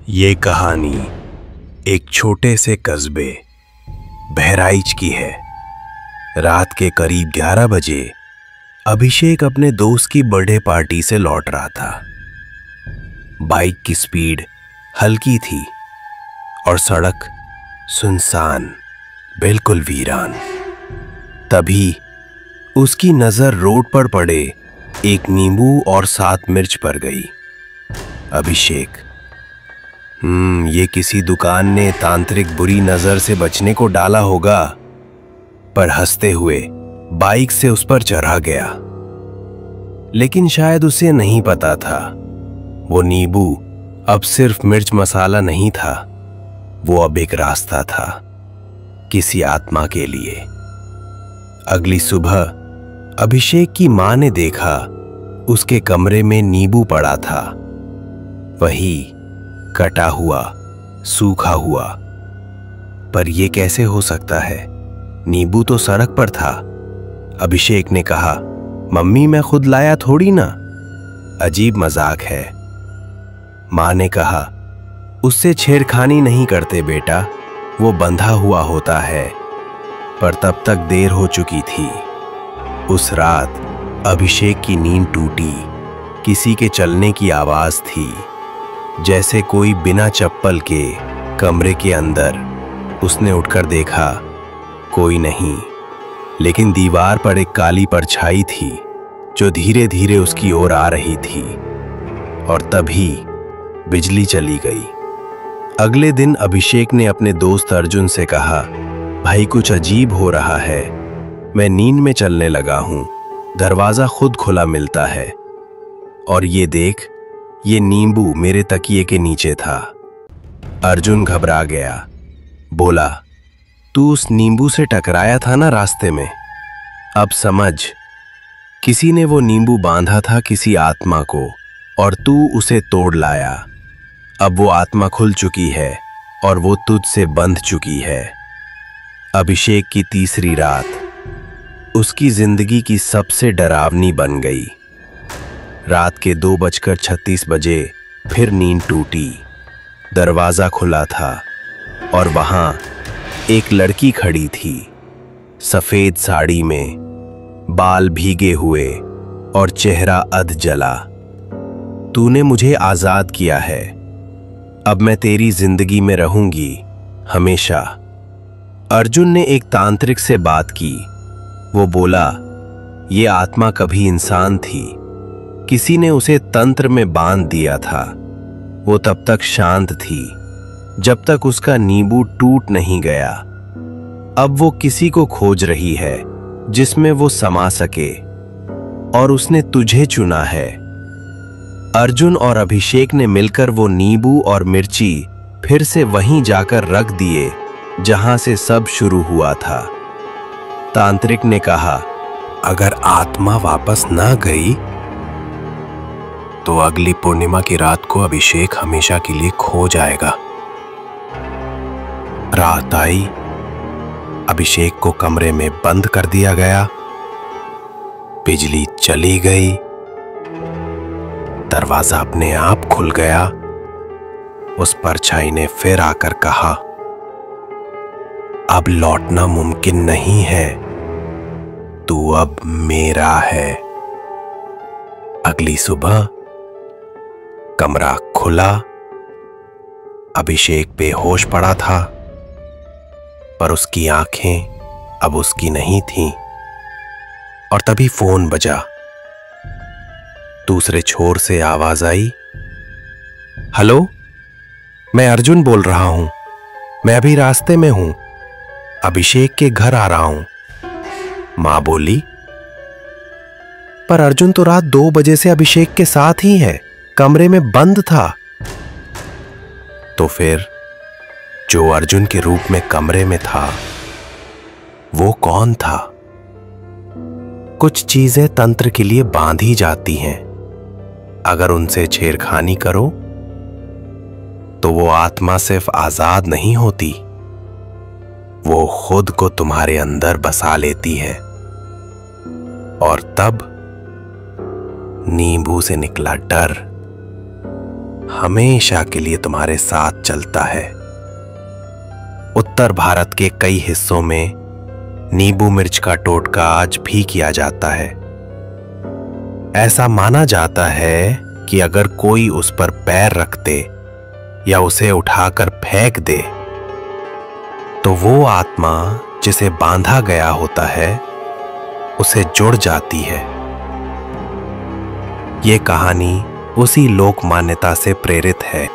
ये कहानी एक छोटे से कस्बे बहराइच की है। रात के करीब 11 बजे अभिषेक अपने दोस्त की बर्थडे पार्टी से लौट रहा था। बाइक की स्पीड हल्की थी और सड़क सुनसान, बिल्कुल वीरान। तभी उसकी नजर रोड पर पड़े एक नींबू और 7 मिर्च पर गई। अभिषेक, ये किसी दुकान ने तांत्रिक बुरी नजर से बचने को डाला होगा, पर हंसते हुए बाइक से उस पर चढ़ा गया। लेकिन शायद उसे नहीं पता था, वो नींबू अब सिर्फ मिर्च मसाला नहीं था, वो अब एक रास्ता था किसी आत्मा के लिए। अगली सुबह अभिषेक की मां ने देखा उसके कमरे में नींबू पड़ा था, वही कटा हुआ, सूखा हुआ। पर यह कैसे हो सकता है? नींबू तो सड़क पर था। अभिषेक ने कहा, मम्मी मैं खुद लाया थोड़ी ना, अजीब मजाक है। मां ने कहा, उससे छेड़खानी नहीं करते बेटा, वो बंधा हुआ होता है। पर तब तक देर हो चुकी थी। उस रात अभिषेक की नींद टूटी। किसी के चलने की आवाज थी, जैसे कोई बिना चप्पल के कमरे के अंदर। उसने उठकर देखा, कोई नहीं, लेकिन दीवार पर एक काली परछाई थी जो धीरे धीरे उसकी ओर आ रही थी। और तभी बिजली चली गई। अगले दिन अभिषेक ने अपने दोस्त अर्जुन से कहा, भाई कुछ अजीब हो रहा है, मैं नींद में चलने लगा हूं, दरवाजा खुद खुला मिलता है। और ये देख, ये नींबू मेरे तकिए के नीचे था। अर्जुन घबरा गया, बोला, तू उस नींबू से टकराया था ना रास्ते में? अब समझ, किसी ने वो नींबू बांधा था किसी आत्मा को, और तू उसे तोड़ लाया। अब वो आत्मा खुल चुकी है और वो तुझसे बंध चुकी है। अभिषेक की तीसरी रात उसकी जिंदगी की सबसे डरावनी बन गई। रात के 2:36 फिर नींद टूटी। दरवाजा खुला था और वहां एक लड़की खड़ी थी, सफेद साड़ी में, बाल भीगे हुए और चेहरा अध जला। तूने मुझे आजाद किया है, अब मैं तेरी जिंदगी में रहूंगी हमेशा। अर्जुन ने एक तांत्रिक से बात की। वो बोला, ये आत्मा कभी इंसान थी, किसी ने उसे तंत्र में बांध दिया था। वो तब तक शांत थी जब तक उसका नींबू टूट नहीं गया। अब वो किसी को खोज रही है जिसमें वो समा सके, और उसने तुझे चुना है। अर्जुन और अभिषेक ने मिलकर वो नींबू और मिर्ची फिर से वहीं जाकर रख दिए जहां से सब शुरू हुआ था। तांत्रिक ने कहा, अगर आत्मा वापस ना गई तो अगली पूर्णिमा की रात को अभिषेक हमेशा के लिए खो जाएगा। रात आई, अभिषेक को कमरे में बंद कर दिया गया। बिजली चली गई, दरवाजा अपने आप खुल गया। उस परछाई ने फिर आकर कहा, अब लौटना मुमकिन नहीं है, तू अब मेरा है। अगली सुबह कमरा खुला। अभिषेक बेहोश पड़ा था, पर उसकी आंखें अब उसकी नहीं थीं। और तभी फोन बजा। दूसरे छोर से आवाज आई, हेलो, मैं अर्जुन बोल रहा हूं, मैं अभी रास्ते में हूं, अभिषेक के घर आ रहा हूं। मां बोली, पर अर्जुन तो रात 2 बजे से अभिषेक के साथ ही है, कमरे में बंद था। तो फिर जो अर्जुन के रूप में कमरे में था, वो कौन था? कुछ चीजें तंत्र के लिए बांधी जाती हैं, अगर उनसे छेड़खानी करो तो वो आत्मा सिर्फ आजाद नहीं होती, वो खुद को तुम्हारे अंदर बसा लेती है। और तब नींबू से निकला डर हमेशा के लिए तुम्हारे साथ चलता है। उत्तर भारत के कई हिस्सों में नींबू मिर्च का टोटका आज भी किया जाता है। ऐसा माना जाता है कि अगर कोई उस पर पैर रख दे या उसे उठाकर फेंक दे तो वो आत्मा जिसे बांधा गया होता है उसे जुड़ जाती है। ये कहानी उसी लोक मान्यता से प्रेरित है।